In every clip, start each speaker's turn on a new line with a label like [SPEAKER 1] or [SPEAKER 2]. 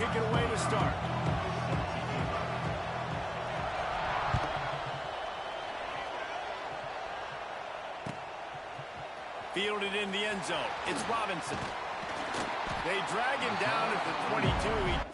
[SPEAKER 1] kick it away to start. Fielded in the end zone. It's Robinson. They drag him down at the 22.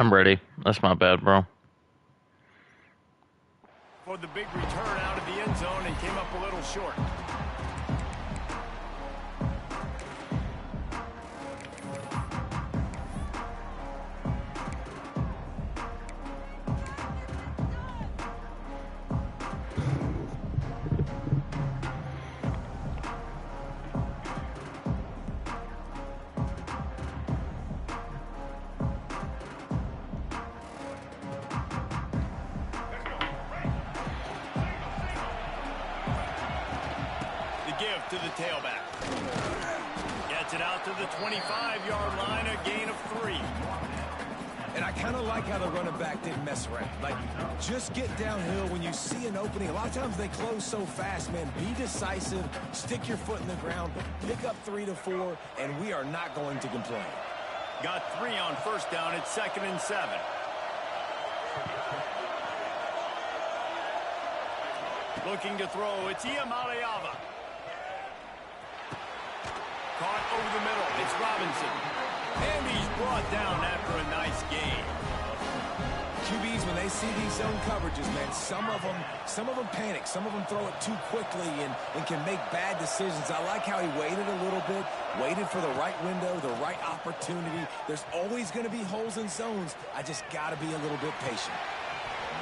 [SPEAKER 2] I'm ready. That's my bad, bro.
[SPEAKER 1] For the big return out of the end zone and came up a little short. Give to the tailback. Gets it out to the 25-yard line, a gain of 3.
[SPEAKER 3] And I kind of like how the running back didn't mess around. Like, just get downhill when you see an opening. A lot of times they close so fast, man. Be decisive, stick your foot in the ground, pick up 3 to 4, and we are not going to complain.
[SPEAKER 1] Got 3 on first down. It's 2nd and 7. Looking to throw. It's Iamaleava. Caught over the middle. It's Robinson. And he's brought down after a nice gain.
[SPEAKER 3] QBs, when they see these zone coverages, man, some of them panic. Some of them throw it too quickly and can make bad decisions. I like how he waited a little bit, waited for the right window, the right opportunity. There's always going to be holes in zones. I just got to be a little bit patient.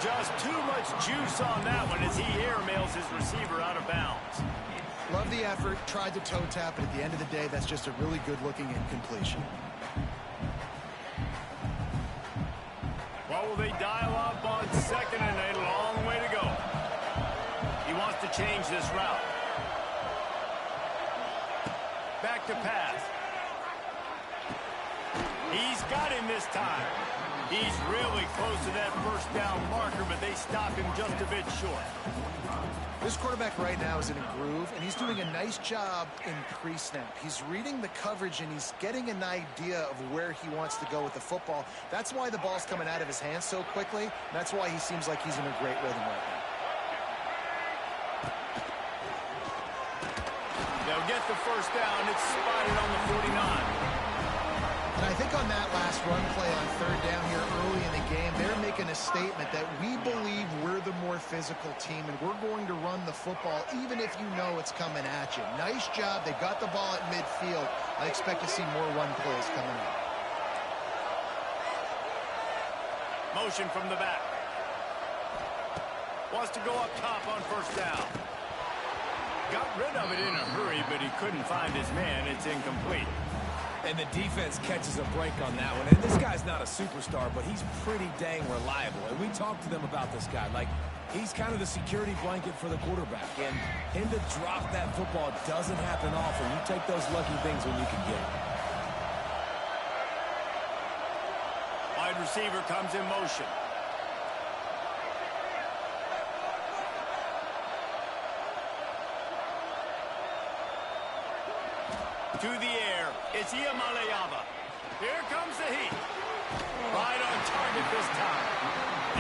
[SPEAKER 1] Just too much juice on that one as he airmails his receiver out of bounds.
[SPEAKER 4] Love the effort, tried to toe tap, but at the end of the day, that's just a really good-looking incompletion.
[SPEAKER 1] Well, will they dial up on 2nd and a long way to go? He wants to change this route. Back to pass. He's got him this time. He's really close to that first down marker, but they stop him just a bit short.
[SPEAKER 4] This quarterback right now is in a groove, and he's doing a nice job in pre-snap. He's reading the coverage, and he's getting an idea of where he wants to go with the football. That's why the ball's coming out of his hands so quickly. And that's why he seems like he's in a great rhythm right now.
[SPEAKER 1] They'll get the first down. It's spotted on the 49.
[SPEAKER 4] And I think on that last run play on 3rd down here early in the game, they're making a statement that we believe we're the more physical team and we're going to run the football even if you know it's coming at you. Nice job. They got the ball at midfield. I expect to see more run plays coming up.
[SPEAKER 1] Motion from the back. Wants to go up top on first down. Got rid of it in a hurry, but he couldn't find his man. It's incomplete.
[SPEAKER 3] And the defense catches a break on that one. And this guy's not a superstar, but he's pretty dang reliable. And we talked to them about this guy. Like, he's kind of the security blanket for the quarterback. And him to drop that football doesn't happen often. You take those lucky things when you can get them.
[SPEAKER 1] Wide receiver comes in motion. To the air, it's Iamaleava. Here comes the heat. Right on target this time.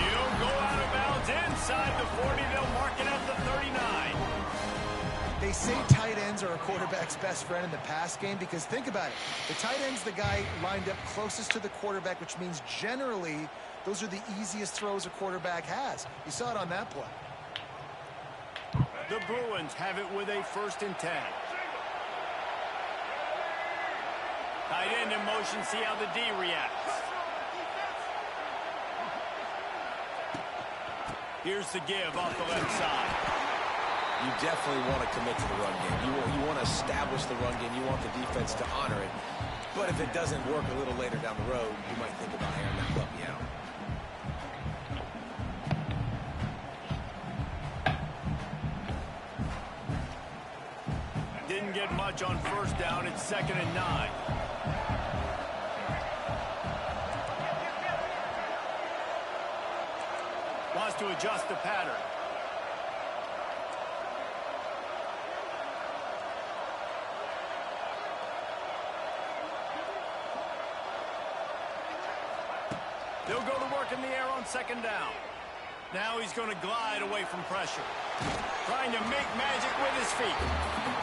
[SPEAKER 1] He'll go out of bounds inside the 40. They'll mark it at the 39.
[SPEAKER 4] They say tight ends are a quarterback's best friend in the pass game because think about it. The tight end's the guy lined up closest to the quarterback, which means generally those are the easiest throws a quarterback has. You saw it on that play.
[SPEAKER 1] The Bruins have it with a 1st and 10. Tight end in motion, see how the D reacts. Here's the give off the left side.
[SPEAKER 3] You definitely want to commit to the run game. You want to establish the run game. You want the defense to honor it. But if it doesn't work a little later down the road, you might think about airing that puppy out.
[SPEAKER 1] Didn't get much on first down. It's 2nd and 9. Wants to adjust the pattern. They'll go to work in the air on 2nd down. Now he's going to glide away from pressure. Trying to make magic with his feet.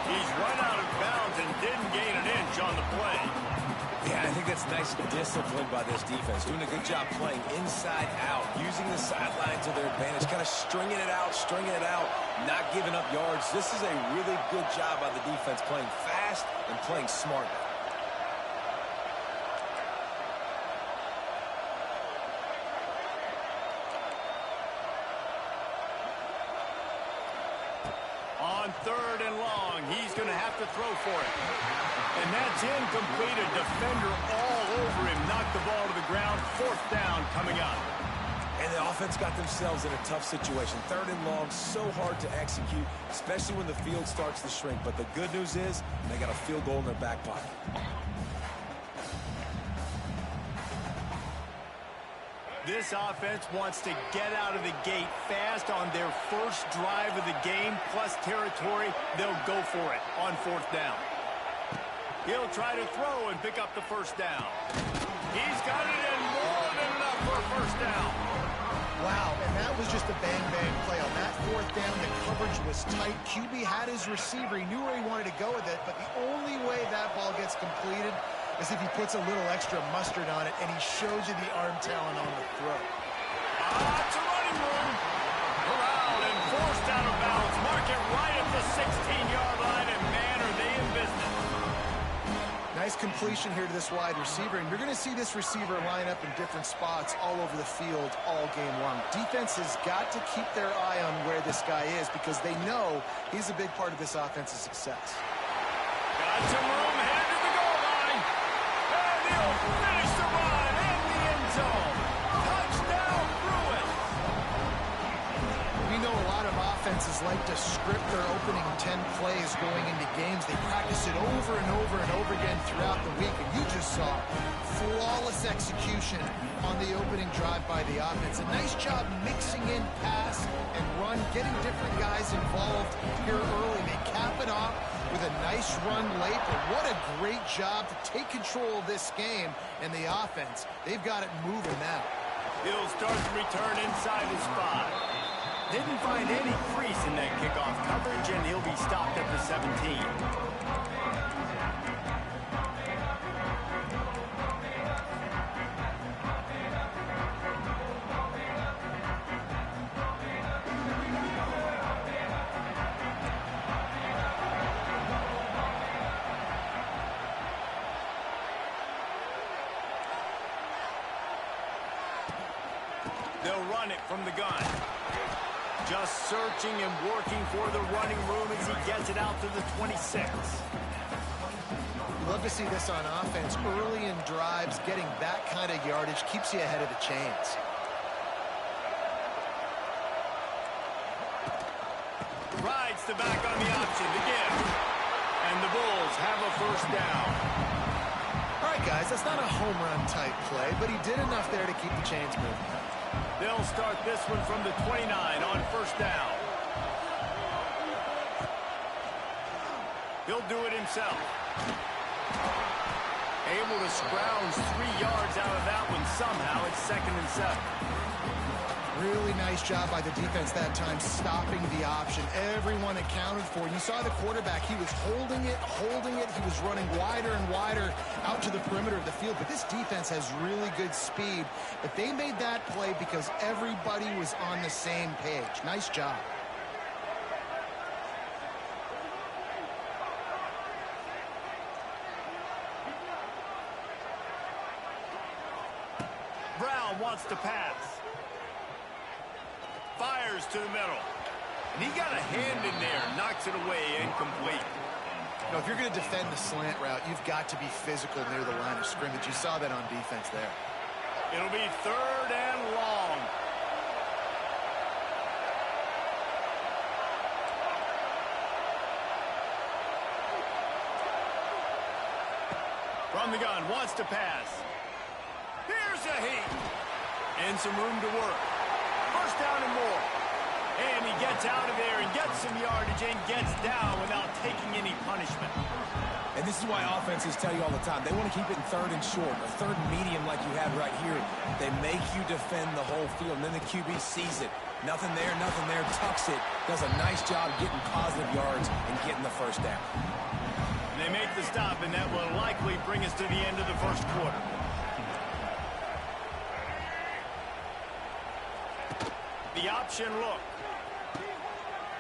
[SPEAKER 1] He's run out of bounds and didn't gain an inch on the play.
[SPEAKER 3] Yeah, I think that's nice discipline by this defense. Doing a good job playing inside out, using the sideline to their advantage, kind of stringing it out, not giving up yards. This is a really good job by the defense, playing fast and playing smart.
[SPEAKER 1] On 3rd and long, he's going to have to throw for it. And that's incomplete. A defender all over him. Knocked the ball to the ground. 4th down coming up.
[SPEAKER 3] And the offense got themselves in a tough situation. 3rd and long, so hard to execute, especially when the field starts to shrink. But the good news is they got a field goal in their back pocket.
[SPEAKER 1] This offense wants to get out of the gate fast on their first drive of the game, plus territory. They'll go for it on 4th down. He'll try to throw and pick up the 1st down. He's got it in more than enough for a 1st down.
[SPEAKER 4] Wow, and that was just a bang-bang play. On that 4th down, the coverage was tight. QB had his receiver. He knew where he wanted to go with it, but the only way that ball gets completed is if he puts a little extra mustard on it, and he shows you the arm talent on the throw.
[SPEAKER 1] It's a running room. Around and forced out of bounds. Mark it right at the 16-yard line, and man, are they in business.
[SPEAKER 4] Nice completion here to this wide receiver, and you're going to see this receiver line up in different spots all over the field all game long. Defense has got to keep their eye on where this guy is because they know he's a big part of this offense's success.
[SPEAKER 1] Got some room, headed to the goal line. And he'll finish the run in the end zone. Touchdown, Bruins.
[SPEAKER 4] We know a lot of offenses like to script their opening 10 plays going into games. They practice it over and over and over again throughout the week, and you just saw flawless execution on the opening drive by the offense. A nice job mixing in pass and run, getting different guys involved here early. They cap it off with a nice run late, but what a great job to take control of this game and the offense. They've got it moving now.
[SPEAKER 1] He'll start the return inside his spot. Didn't find any crease in that kickoff coverage, and he'll be stopped at the 17. They'll run it from the gun. Just searching and working for the running room as he gets it out to the 26.
[SPEAKER 4] Love to see this on offense. Early in drives, getting that kind of yardage keeps you ahead of the chains.
[SPEAKER 1] Rides the back on the option to give. And the Bulls have a 1st down.
[SPEAKER 4] All right, guys, that's not a home run type play, but he did enough there to keep the chains moving.
[SPEAKER 1] They'll start this one from the 29 on 1st down. He'll do it himself. Able to scrounge 3 yards out of that one somehow. It's 2nd and 7.
[SPEAKER 4] Really nice job by the defense that time, stopping the option. Everyone accounted for. You saw the quarterback. He was holding it. He was running wider and wider out to the perimeter of the field. But this defense has really good speed. But they made that play because everybody was on the same page. Nice job.
[SPEAKER 1] Brown wants to pass. Fires to the middle. And he got a hand in there. Knocks it away. Incomplete.
[SPEAKER 4] You know, if you're going to defend the slant route, you've got to be physical near the line of scrimmage. You saw that on defense there.
[SPEAKER 1] It'll be 3rd and long. From the gun. Wants to pass. Here's a heat. And some room to work. 1st down and more. And he gets out of there and gets some yardage and gets down without taking any punishment.
[SPEAKER 3] And this is why offenses tell you all the time, they want to keep it in 3rd and short, or 3rd and medium like you have right here. They make you defend the whole field, and then the QB sees it. Nothing there, tucks it, does a nice job getting positive yards and getting the 1st down.
[SPEAKER 1] They make the stop, and that will likely bring us to the end of the first quarter. The option look.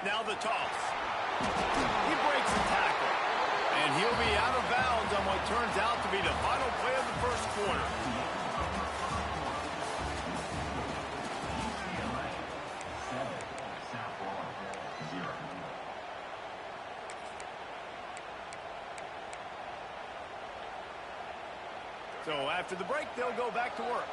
[SPEAKER 1] Now the toss. He breaks the tackle. And he'll be out of bounds on what turns out to be the final play of the first quarter. So after the break, they'll go back to work.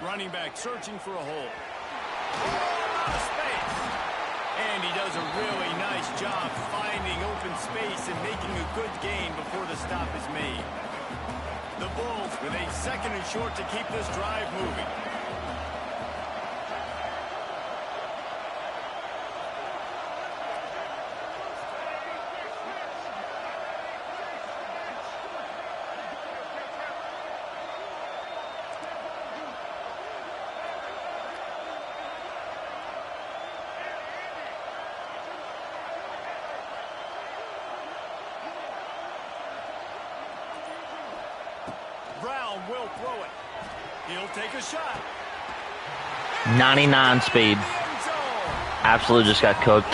[SPEAKER 1] Running back searching for a hole. Oh, out of space. And he does a really nice job finding open space and making a good gain before the stop is made. The Bulls with a 2nd and short to keep this drive moving. Brown will throw it. He'll take a shot.
[SPEAKER 2] 99 speed. Absolutely just got cooked.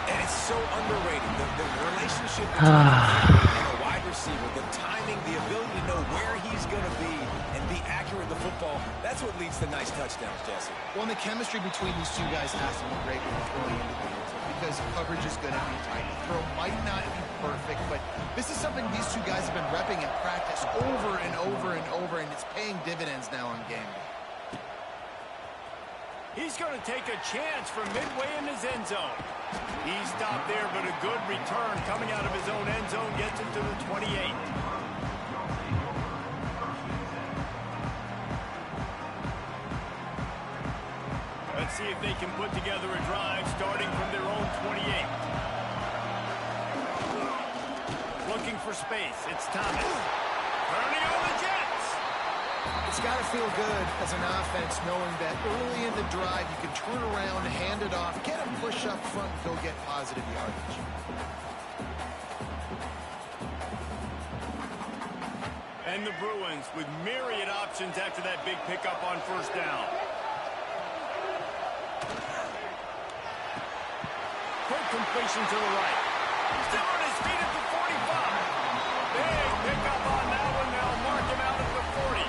[SPEAKER 3] And it's so underrated. The relationship between a wide receiver, the timing, the ability to know where he's going to be and be accurate with the football, that's what leads to nice touchdowns, Jesse.
[SPEAKER 4] Well, and the chemistry between these two guys has to be great when they're going into the game because coverage is going to be tight. The throw might not be perfect, but this is something these two guys have been repping in practice over and over and over, and it's paying dividends now on game day.
[SPEAKER 1] He's going to take a chance from midway in his end zone. He stopped there, but a good return coming out of his own end zone gets him to the 28. Let's see if they can put together a drive starting from their own 28. Looking for space. It's Thomas. Turning on the Jets.
[SPEAKER 4] It's got to feel good as an offense knowing that early in the drive you can turn around, hand it off, get a push up front, and go get positive yardage.
[SPEAKER 1] And the Bruins with myriad options after that big pickup on first down. Quick completion to the right. Still on his feet at the 45. Big pickup on that one. They'll mark him out at the 40.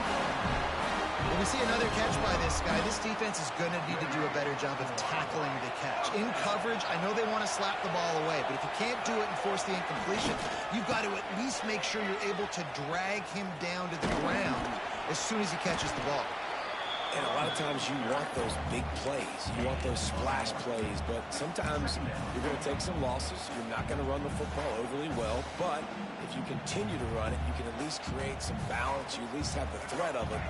[SPEAKER 4] When we see another catch by this guy, this defense is going to need to do a better job of tackling the catch. In coverage, I know they want to slap the ball away, but if you can't do it and force the incompletion, you've got to at least make sure you're able to drag him down to the ground as soon as he catches the ball.
[SPEAKER 3] And a lot of times you want those big plays. You want those splash plays. But sometimes you're going to take some losses. You're not going to run the football overly well. But if you continue to run it, you can at least create some balance. You at least have the threat of it.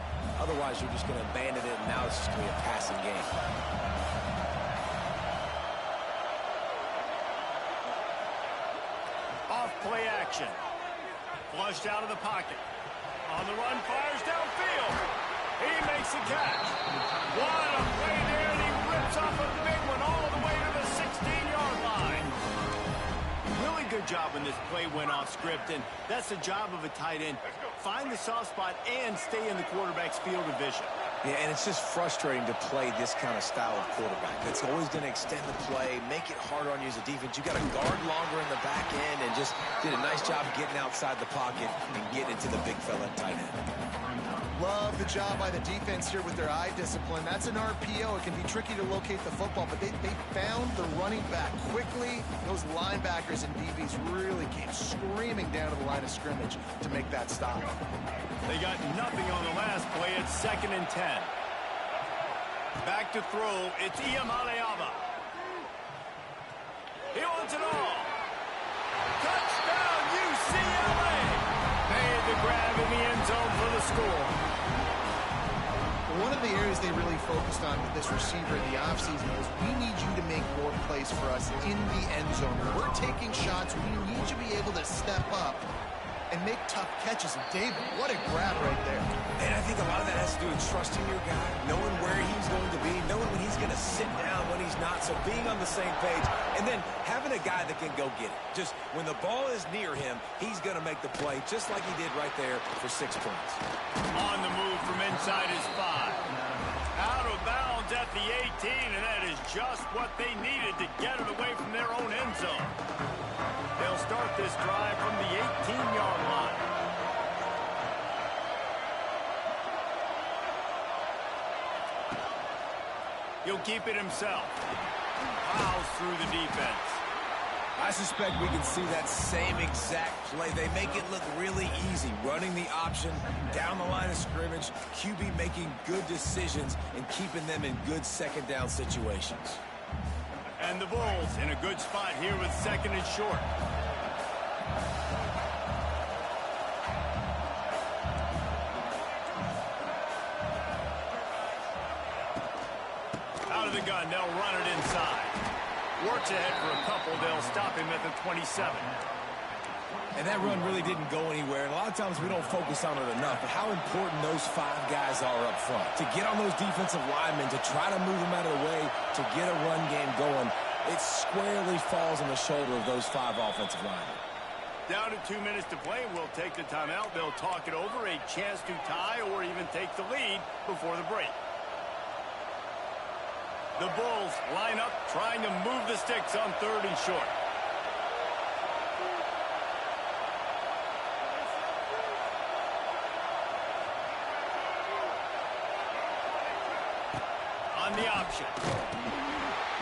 [SPEAKER 3] Otherwise, you're just going to abandon it, and now it's just going to be a passing game.
[SPEAKER 1] Off play action. Flushed out of the pocket. On the run, fires downfield. He makes the catch. What a play there, and he rips off a big one all the way to the 16-yard line. Really good job when this play went off script, and that's the job of a tight end. Find the soft spot and stay in the quarterback's field of vision.
[SPEAKER 3] Yeah, and it's just frustrating to play this kind of style of quarterback. It's always going to extend the play, make it harder on you as a defense. You got to guard longer in the back end and just did a nice job getting outside the pocket and getting into the big fella tight end.
[SPEAKER 4] Love the job by the defense here with their eye discipline. That's an RPO. It can be tricky to locate the football, but they found the running back quickly. Those linebackers and DBs really came screaming down to the line of scrimmage to make that stop.
[SPEAKER 1] They got nothing on the last play. It's 2nd and 10. Back to throw. It's Iyamaleava. He wants it all. Touchdown, UCLA. Made the grab in the end zone for the score.
[SPEAKER 4] One of the areas they really focused on with this receiver in the offseason was we need you to make more plays for us in the end zone. We're taking shots. We need you to be able to step up and make tough catches. And David, what a grab right there.
[SPEAKER 3] And I think a lot of that has to do with trusting your guy, knowing where he's going to be, knowing when he's going to sit down, when he's not, so being on the same page, and then having a guy that can go get it. Just when the ball is near him, he's going to make the play, just like he did right there for 6 points.
[SPEAKER 1] On the move from inside his 5. Out of bounds at the 18, and that is just what they needed to get it away from their own end zone. They'll start this drive from the 18-yard line. He'll keep it himself. Plows through the defense.
[SPEAKER 3] I suspect we can see that same exact play. They make it look really easy, running the option down the line of scrimmage, QB making good decisions and keeping them in good second down situations.
[SPEAKER 1] And the Bulls in a good spot here with 2nd and short. Out of the gun, they'll run it inside. Works ahead for a couple. They'll stop him at the 27.
[SPEAKER 3] And that run really didn't go anywhere. And a lot of times we don't focus on it enough, but how important those 5 guys are up front. To get on those defensive linemen, to try to move them out of the way, to get a run game going, it squarely falls on the shoulder of those 5 offensive linemen.
[SPEAKER 1] Down to 2 minutes to play. We'll take the timeout. They'll talk it over. A chance to tie or even take the lead before the break. The Bulls line up, trying to move the sticks on 3rd and short. On the option.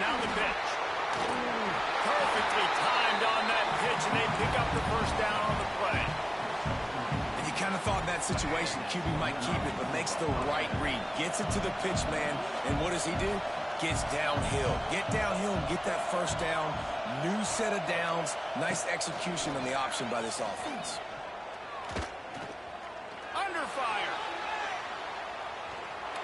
[SPEAKER 1] Now the pitch. Perfectly timed on that pitch, and they pick up the first down on the play.
[SPEAKER 3] And you kind of thought in that situation QB might keep it, but makes the right read. Gets it to the pitch man, and what does he do? Gets downhill. Get downhill and get that first down. New set of downs. Nice execution on the option by this offense.
[SPEAKER 1] Under fire.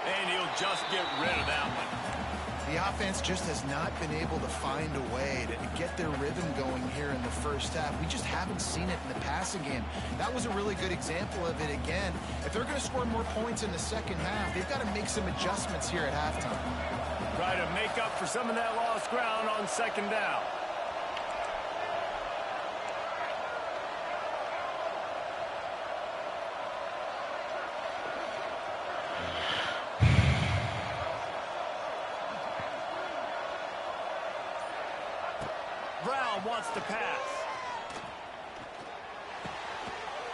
[SPEAKER 1] And he'll just get rid of that one.
[SPEAKER 4] The offense just has not been able to find a way to get their rhythm going here in the first half. We just haven't seen it in the passing game. That was a really good example of it again. If they're going to score more points in the second half, they've got to make some adjustments here at halftime.
[SPEAKER 1] Try to make up for some of that lost ground on 2nd down. Brown wants to pass.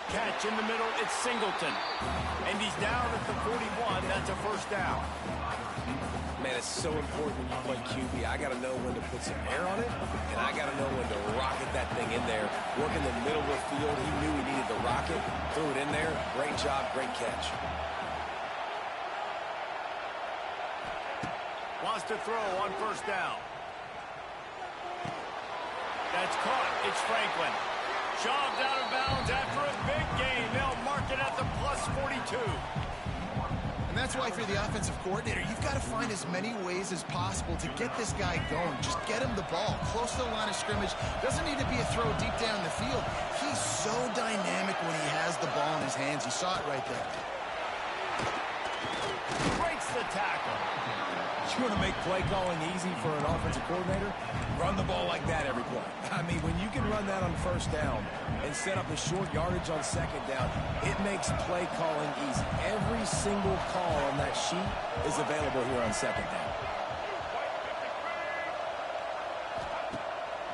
[SPEAKER 1] Catch in the middle, it's Singleton. And he's down at the 41. That's a first down.
[SPEAKER 3] Man, it's so important when you play QB. I got to know when to put some air on it, and I got to know when to rocket that thing in there. Work in the middle of the field. He knew he needed the rocket. Threw it in there. Great job, great catch.
[SPEAKER 1] Wants to throw on first down. That's caught. It's Franklin. Shoved out of bounds after a big gain. They'll mark it at the plus 42.
[SPEAKER 4] And that's why for the offensive coordinator, you've got to find as many ways as possible to get this guy going. Just get him the ball close to the line of scrimmage. Doesn't need to be a throw deep down the field. He's so dynamic when he has the ball in his hands. You saw it right there.
[SPEAKER 1] Breaks the tackle.
[SPEAKER 3] You want to make play calling easy for an offensive coordinator? Run the ball like that every play. I mean, when you can run that on first down and set up a short yardage on second down, it makes play calling easy. Every single call on that sheet is available here on second down.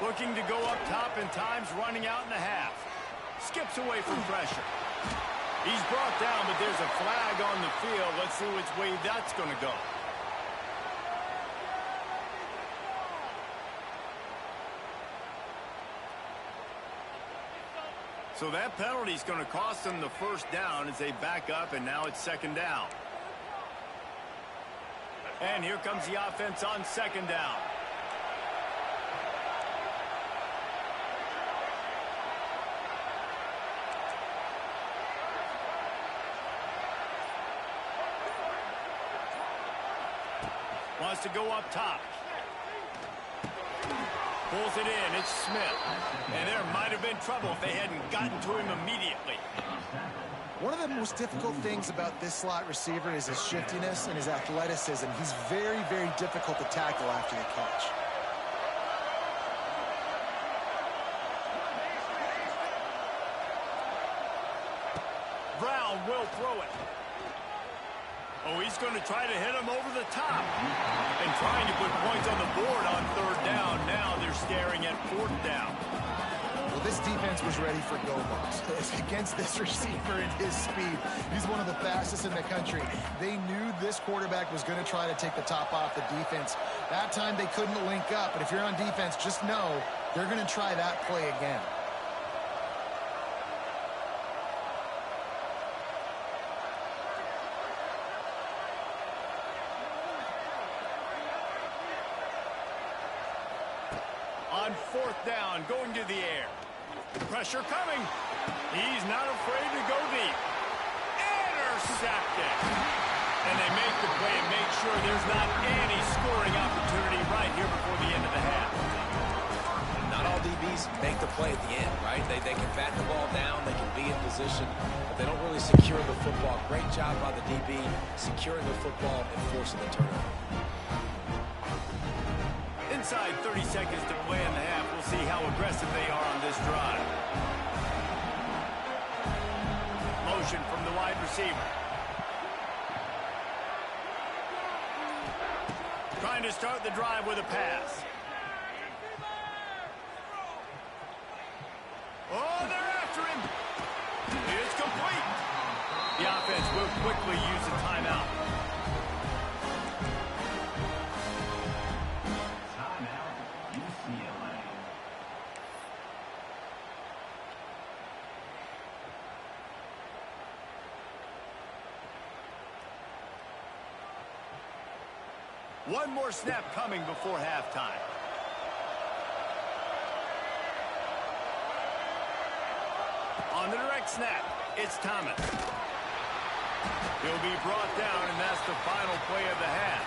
[SPEAKER 1] Looking to go up top, and time's running out in the half. Skips away from pressure. He's brought down, but there's a flag on the field. Let's see which way that's going to go. So that penalty is going to cost them the first down as they back up, and now it's second down. And here comes the offense on second down. Wants to go up top. Pulls it in. It's Smith. And there might have been trouble if they hadn't gotten to him immediately.
[SPEAKER 4] One of the most difficult things about this slot receiver is his shiftiness and his athleticism. He's very, very difficult to tackle after the catch.
[SPEAKER 1] Brown will throw it. Oh, he's going to try to hit him over the top. And trying to put points on the board on third down. Now they're staring at fourth down.
[SPEAKER 4] Well, this defense was ready for go-balls. Against this receiver and his speed, he's one of the fastest in the country. They knew this quarterback was going to try to take the top off the defense. That time they couldn't link up, but if you're on defense, just know they're going to try that play again.
[SPEAKER 1] On fourth down, going to the air. Pressure coming. He's not afraid to go deep. Intercepted. And they make the play and make sure there's not any scoring opportunity right here before the end of the half.
[SPEAKER 3] Not all DBs make the play at the end, right? They can bat the ball down, they can be in position, but they don't really secure the football. Great job by the DB securing the football and forcing the turnover.
[SPEAKER 1] Inside 30 seconds to play in the half. We'll see how aggressive they are on this drive. Motion from the wide receiver. Trying to start the drive with a pass. Oh, they're after him. It's complete. The offense will quickly use a timeout. One more snap coming before halftime. On the direct snap, it's Thomas. He'll be brought down, and that's the final play of the half.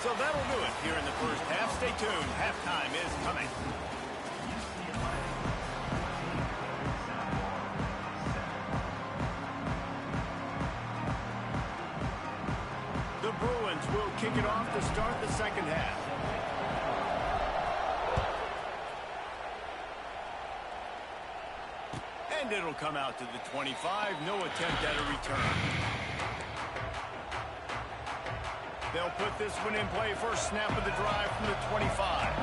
[SPEAKER 1] So that'll do it here in the first half. Stay tuned. Halftime is coming. The Bruins will kick it off to start the second half. And it'll come out to the 25. No attempt at a return. They'll put this one in play. First snap of the drive from the 25.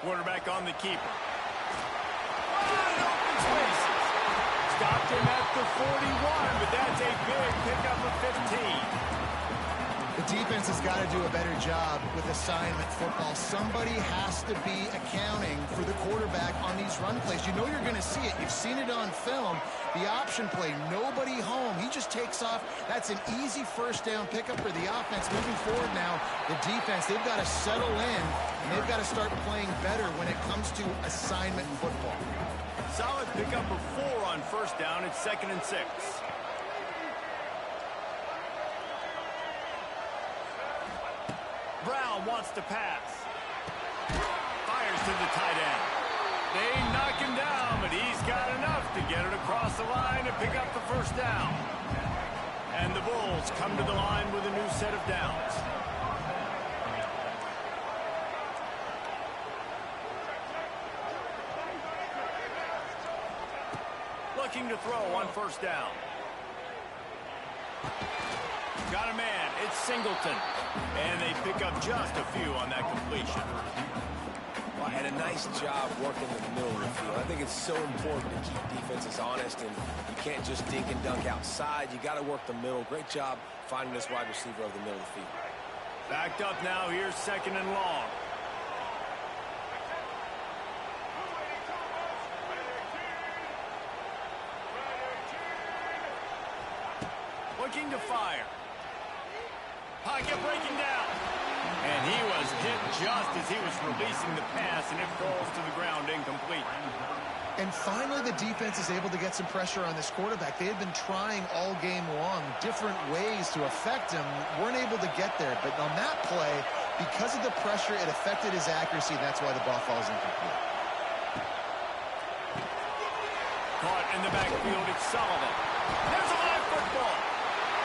[SPEAKER 1] Quarterback on the keeper. Wide open spaces. Stopped him at the 41, but that's a big pickup of 15.
[SPEAKER 4] The defense has got to do a better job with assignment football. Somebody has to be accounting for the quarterback on these run plays. You know you're going to see it. You've seen it on film. The option play, nobody home. He just takes off. That's an easy first down pickup for the offense. Moving forward now, the defense, they've got to settle in, and they've got to start playing better when it comes to assignment football.
[SPEAKER 1] Solid pickup of 4 on first down. It's 2nd and 6. Brown wants to pass. Fires to the tight end. They knock him down, but he's got enough to get it across the line and pick up the first down. And the Bulls come to the line with a new set of downs. Looking to throw on first down. Got a man. It's Singleton. And they pick up just a few on that completion.
[SPEAKER 3] Well, and a nice job working in the middle of the field. I think it's so important to keep defenses honest, and you can't just dink and dunk outside. You got to work the middle. Great job finding this wide receiver over the middle of the field.
[SPEAKER 1] Backed up now. Here's 2nd and long. Looking to fire. Pocket breaking down. And he was hit just as he was releasing the pass, and it falls to the ground incomplete.
[SPEAKER 4] And finally, the defense is able to get some pressure on this quarterback. They had been trying all game long, different ways to affect him, weren't able to get there. But on that play, because of the pressure, it affected his accuracy. That's why the ball falls incomplete.
[SPEAKER 1] Caught in the backfield, it's Sullivan. There's a live football.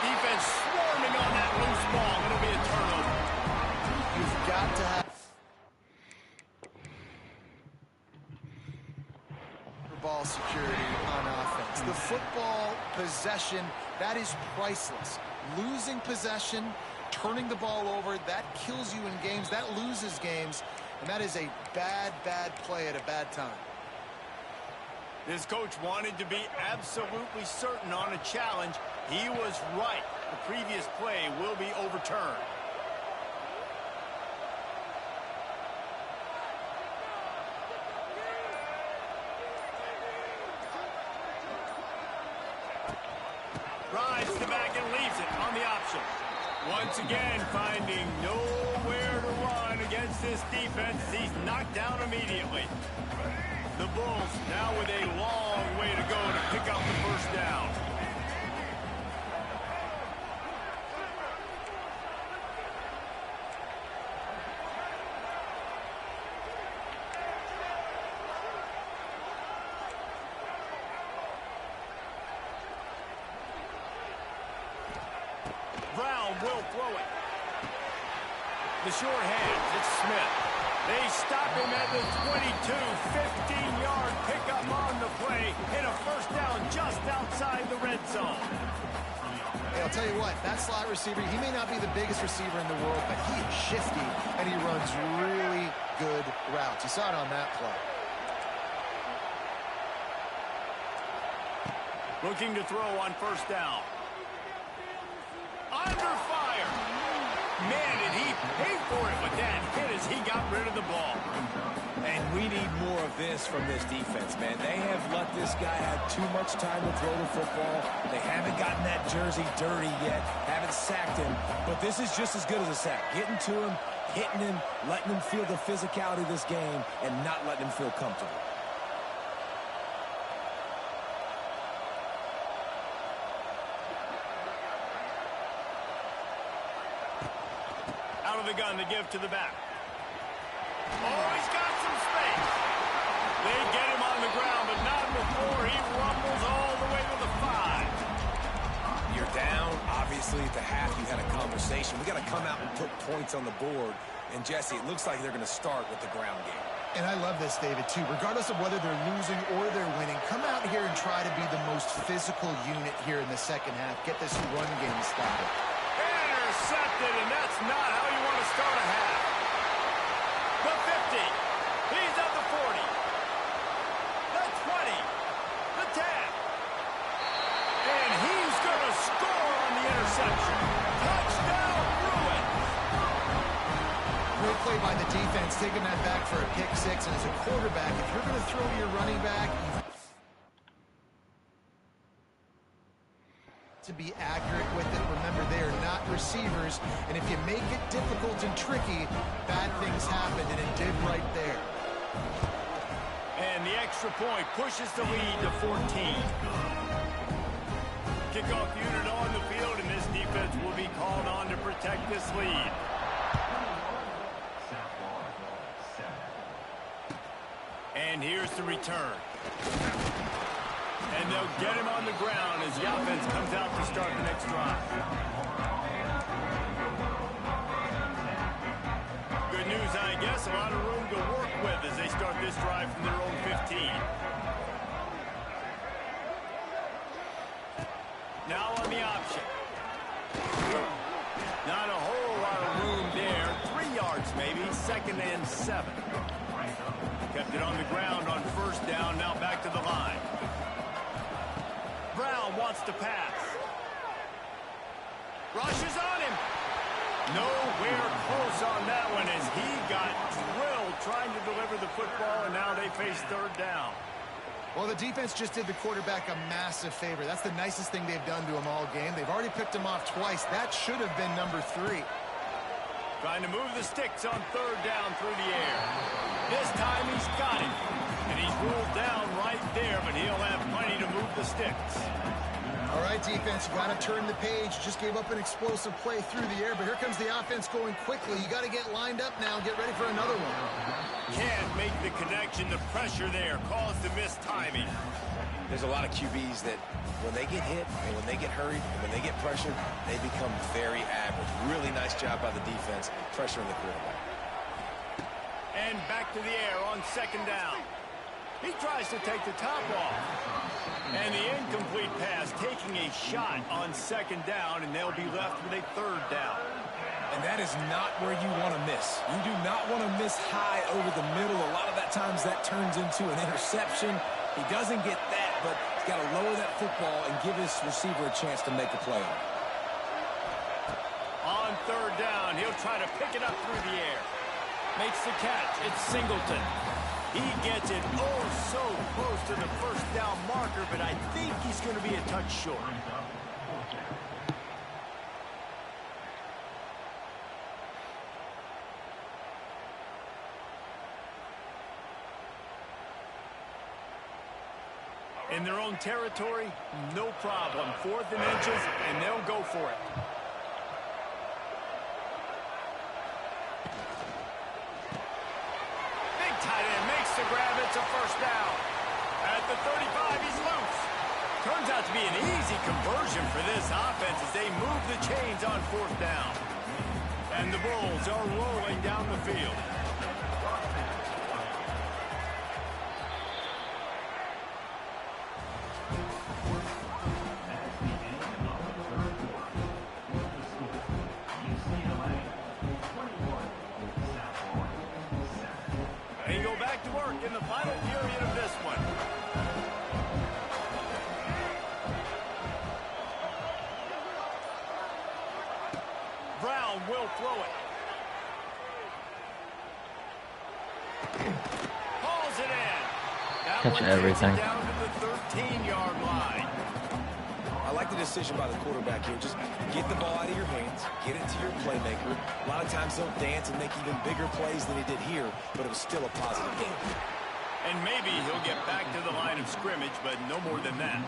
[SPEAKER 1] Defense swarming on that loose ball. It'll be a turnover.
[SPEAKER 4] You've got to have ball security on offense. The football possession, that is priceless. Losing possession, turning the ball over, that kills you in games, that loses games, and that is a bad, bad play at a bad time.
[SPEAKER 1] This coach wanted to be absolutely certain on a challenge. He was right. The previous play will be overturned. Rides the back and leaves it on the option. Once again, finding nowhere to run against this defense. He's knocked down immediately. The Bulls now with a long way to go to pick up the first down. Brown will throw it. The short hands, it's Smith. They stop him at the 22, 15-yard pickup on the play, and a first down just outside the red zone.
[SPEAKER 4] Hey, I'll tell you what, that slot receiver, he may not be the biggest receiver in the world, but he is shifty, and he runs really good routes. You saw it on that play.
[SPEAKER 1] Looking to throw on first down. Under fire. Man, did he pay for it with that hit as he got rid of the ball.
[SPEAKER 3] And we need more of this from this defense, man. They have let this guy have too much time to throw the football. They haven't gotten that jersey dirty yet, haven't sacked him. But this is just as good as a sack. Getting to him, hitting him, letting him feel the physicality of this game, and not letting him feel comfortable.
[SPEAKER 1] Out of the gun to give to the back. Oh, he's got some space. They get him on the ground, but not before he rumbles all the way to the 5.
[SPEAKER 3] You're down. Obviously, at the half, you had a conversation. We got to come out and put points on the board. And, Jesse, it looks like they're going to start with the ground game.
[SPEAKER 4] And I love this, David, too. Regardless of whether they're losing or they're winning, come out here and try to be the most physical unit here in the second half. Get this run game started.
[SPEAKER 1] Intercepted, and that's not how you want to start a half. The 50. He's at the 40. The 20. The 10. And he's going to score on the interception. Touchdown, Bruins.
[SPEAKER 4] Great play by the defense, taking that back for a pick six. And as a quarterback, if you're going to throw to your running back, to be accurate with it. Remember, they are not receivers, and if you make it difficult and tricky, bad things happen, and it did right there.
[SPEAKER 1] And the extra point pushes the lead to 14. Kickoff unit on the field, and this defense will be called on to protect this lead. And here's the return. And they'll get him on the ground as the offense comes out to start the next drive. Good news, I guess. A lot of room to work with as they start this drive from their own 15. Now on the option. Not a whole lot of room there. 3 yards maybe. 2nd and 7. Kept it on the ground on first down. Now back to the line. Brown wants to pass. Rushes on him. Nowhere close on that one as he got drilled trying to deliver the football, and now they face third down.
[SPEAKER 4] Well, the defense just did the quarterback a massive favor. That's the nicest thing they've done to him all game. They've already picked him off twice. That should have been number 3.
[SPEAKER 1] Trying to move the sticks on third down through the air. This time he's got it, and he's ruled down right the sticks.
[SPEAKER 4] All right, defense, you got to turn the page. Just gave up an explosive play through the air, but here comes the offense going quickly. You got to get lined up now and get ready for another one.
[SPEAKER 1] Can't make the connection. The pressure there caused the missed timing.
[SPEAKER 3] There's a lot of QBs that when they get hit and when they get hurried and when they get pressured, they become very average. Really nice job by the defense pressuring the quarterback.
[SPEAKER 1] And back to the air on second down. He tries to take the top off. And the incomplete pass taking a shot on second down, and they'll be left with a third down.
[SPEAKER 3] And that is not where you want to miss. You do not want to miss high over the middle. A lot of that times that turns into an interception. He doesn't get that, but he's got to lower that football and give his receiver a chance to make a play on it.
[SPEAKER 1] On third down, he'll try to pick it up through the air. Makes the catch. It's Singleton. He gets it so close to the first down marker, but I think he's going to be a touch short. In their own territory, no problem. 4th and inches, and they'll go for it. Tight end makes the grab. It's a first down. At the 35, he's loose. Turns out to be an easy conversion for this offense as they move the chains on 4th down. And the Bulls are rolling down the field. They go back to work in the final period of this one. Brown will throw it. Hauls it in. That
[SPEAKER 2] Catch
[SPEAKER 1] one
[SPEAKER 2] everything.
[SPEAKER 1] takes it down to the 13-yard line.
[SPEAKER 3] I like the decision by the quarterback here. Just get the ball out of your hands, get it to your playmaker. A lot of times they'll dance and make even bigger plays than he did here, but it was still a positive game.
[SPEAKER 1] And maybe he'll get back to the line of scrimmage, but no more than that.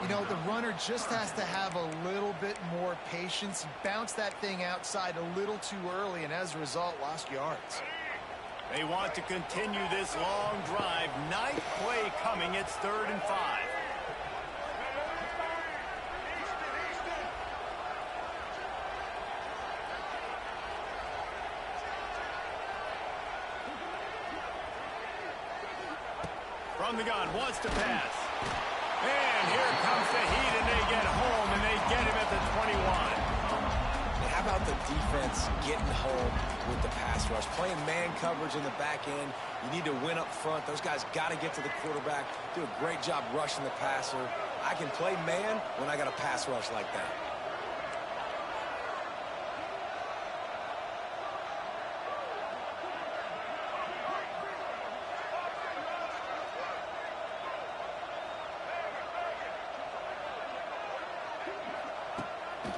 [SPEAKER 4] You know, the runner just has to have a little bit more patience. Bounce that thing outside a little too early, and as a result, lost yards.
[SPEAKER 1] They want to continue this long drive. Ninth play coming. It's 3rd and 5. From the gun, wants to pass. And here comes the heat, and they get home, and they get him at the 21.
[SPEAKER 3] And how about the defense getting home with the pass rush? Playing man coverage in the back end. You need to win up front. Those guys got to get to the quarterback. Do a great job rushing the passer. I can play man when I got a pass rush like that.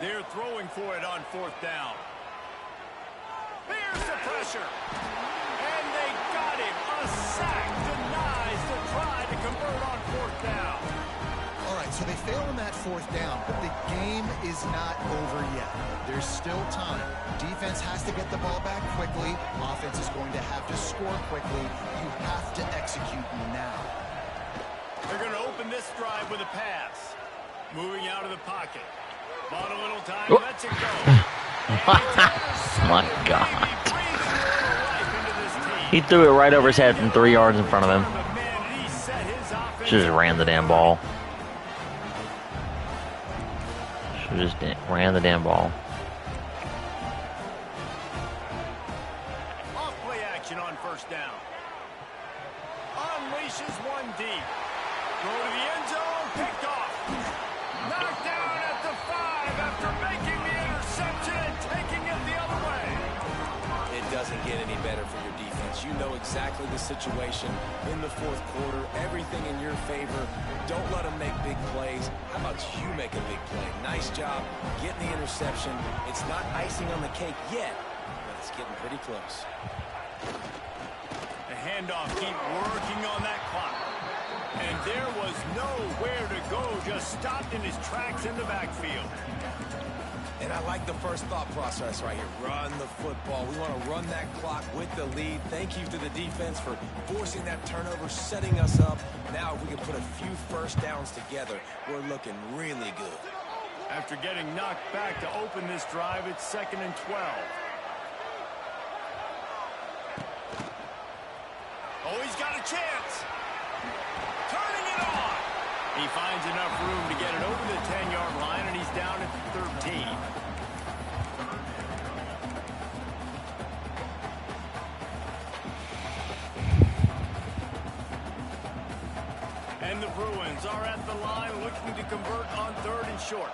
[SPEAKER 1] They're throwing for it on 4th down. Here's the pressure. And they got him. A sack denies the try to convert on 4th down.
[SPEAKER 4] All right, so they fail on that 4th down, but the game is not over yet. There's still time. Defense has to get the ball back quickly. Offense is going to have to score quickly. You have to execute now.
[SPEAKER 1] They're going to open this drive with a pass. Moving out of the pocket. Bought a little time, lets it go.
[SPEAKER 2] My God. He threw it right over his head from 3 yards in front of him. Just ran the damn ball. Should just ran the damn ball.
[SPEAKER 1] Off play action on 1st down. Unleashes one deep. Throw to the end zone, picked off. Knocked down at the 5 after making the interception and taking it the other way.
[SPEAKER 3] It doesn't get any better for your defense. You know exactly the situation in the 4th quarter. Everything in your favor. Don't let them make big plays. How about you make a big play? Nice job getting the interception. It's not icing on the cake yet, but it's getting pretty close.
[SPEAKER 1] The handoff, keep working on that clock. And there was nowhere to go, just stopped in his tracks in the backfield.
[SPEAKER 3] And I like the first thought process right here. Run the football. We want to run that clock with the lead. Thank you to the defense for forcing that turnover, setting us up. Now if we can put a few first downs together, we're looking really good.
[SPEAKER 1] After getting knocked back to open this drive, it's 2nd and 12. Oh, he's got a chance. Turning it on. He finds enough room to get it over the 10-yard line, and he's down at 13. And the Bruins are at the line looking to convert on 3rd and short.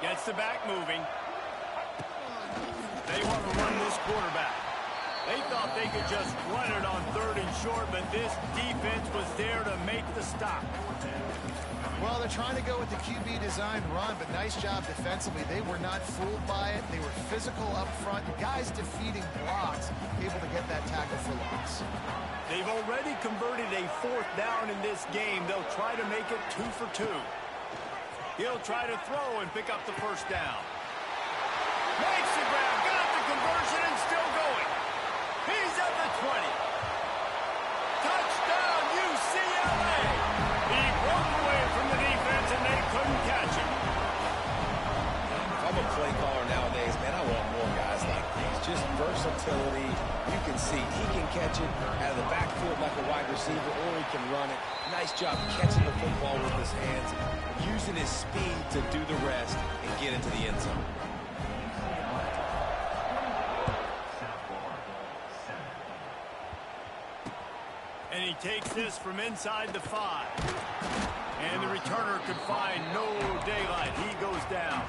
[SPEAKER 1] Gets the back moving. They want to run this quarterback. They thought they could just run it on 3rd and short, but this defense was there to make the stop.
[SPEAKER 4] Well, they're trying to go with the QB design run, but nice job defensively. They were not fooled by it. They were physical up front. Guys defeating blocks, able to get that tackle for loss.
[SPEAKER 1] They've already converted a 4th down in this game. They'll try to make it 2 for 2. He'll try to throw and pick up the 1st down. Makes the grab, got the conversion, and still going. He's at the 20. Touchdown, UCLA. He broke away from the defense, and they couldn't catch him.
[SPEAKER 3] If I'm a play caller nowadays, man, I want more guys like these. Just versatility. You can see he can catch it out of the backfield like a wide receiver, or he can run it. Nice job catching the football with his hands, using his speed to do the rest and get into the end zone.
[SPEAKER 1] And he takes this from inside the 5. And the returner could find no daylight. He goes down.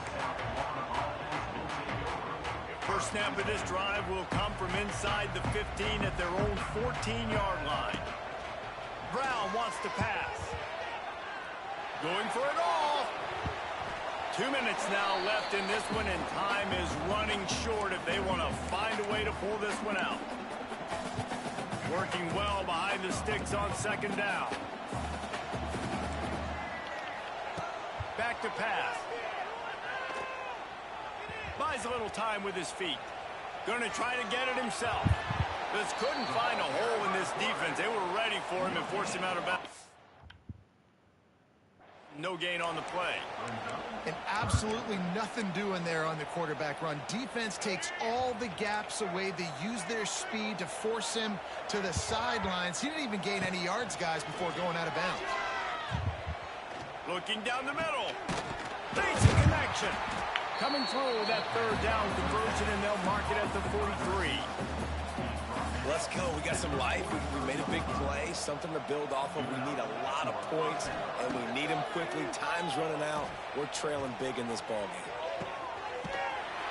[SPEAKER 1] First snap of this drive will come from inside the 15 at their own 14-yard line. Brown wants to pass. Going for it all. 2 minutes now left in this one, and time is running short if they want to find a way to pull this one out. Working well behind the sticks on 2nd down. Back to pass. Buys a little time with his feet. Going to try to get it himself. Just couldn't find a hole in this defense. They were ready for him and forced him out of bounds. No gain on the play.
[SPEAKER 4] And absolutely nothing doing there on the quarterback run. Defense takes all the gaps away. They use their speed to force him to the sidelines. He didn't even gain any yards, guys, before going out of bounds.
[SPEAKER 1] Looking down the middle. Basic connection. Coming through that 3rd down conversion, and they'll mark it at the 43.
[SPEAKER 3] Let's go. We got some life. We made a big play, something to build off of. We need a lot of points, and we need them quickly. Time's running out. We're trailing big in this ballgame.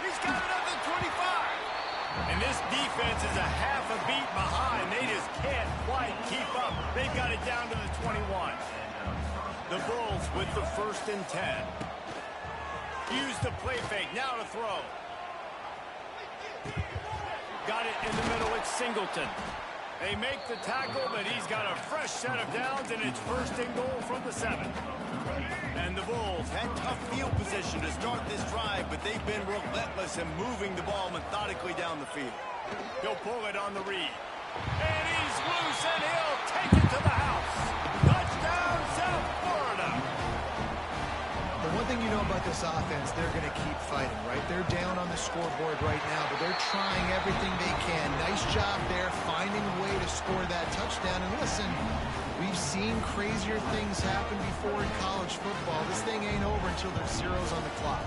[SPEAKER 1] He's got it at the 25. And this defense is a half a beat behind. They just can't quite keep up. They've got it down to the 21. The Bulls with the 1st and 10. Use the play fake. Now to throw. Got it in the middle. It's Singleton. They make the tackle, but he's got a fresh set of downs, and it's 1st and goal from the 7. And the Bulls had tough field position to start this drive, but they've been relentless in moving the ball methodically down the field. He'll pull it on the read. And he's loose, and he'll take it to the house. Touchdown, South Florida.
[SPEAKER 4] The one thing you know about this offense, they're going to keep fighting, right? They're down on the scoreboard right now, but they're trying everything they can. Nice job there, finding a way to score that touchdown. And listen, we've seen crazier things happen before in college football. This thing ain't over until there's zeros on the clock.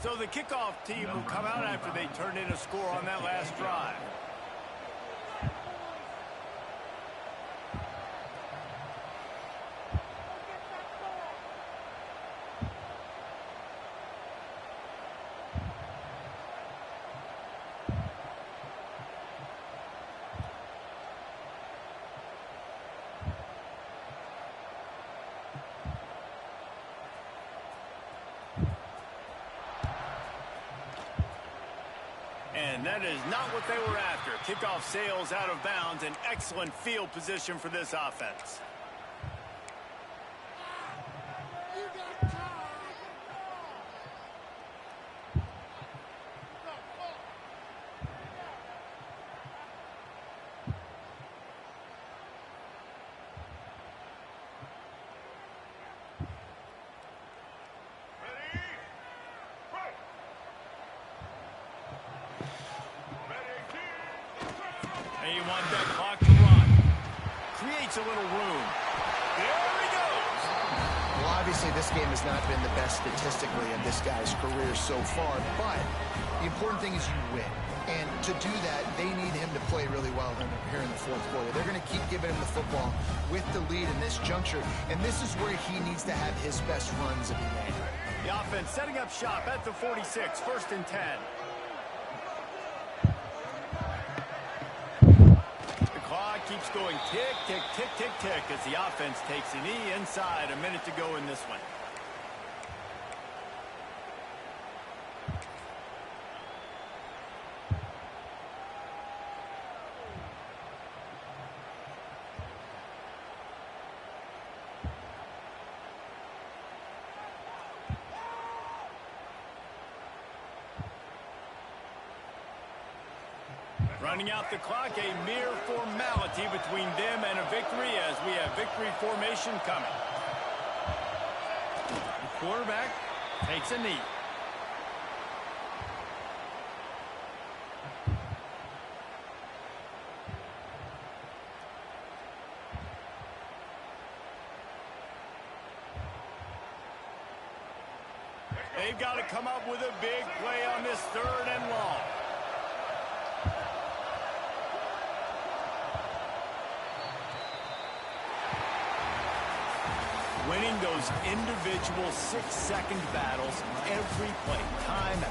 [SPEAKER 1] So the kickoff team will come out after they turned in a score on that last drive. And that is not what they were after. Kickoff sails out of bounds. An excellent field position for this offense. You want that clock to run. Creates a little room. There he goes.
[SPEAKER 4] Well, obviously, this game has not been the best statistically in this guy's career so far, but the important thing is you win. And to do that, they need him to play really well here in the fourth quarter. They're going to keep giving him the football with the lead in this juncture, and this is where he needs to have his best runs of the game.
[SPEAKER 1] The offense setting up shop at the 46, 1st and 10. Keeps going tick, tick, tick, tick, tick as the offense takes a knee inside. A minute to go in this one. Running out the clock, a mere formality between them and a victory as we have victory formation coming. The quarterback takes a knee. They've got to come up with a big play on this 3rd and long. Winning those individual 6-second battles every play, time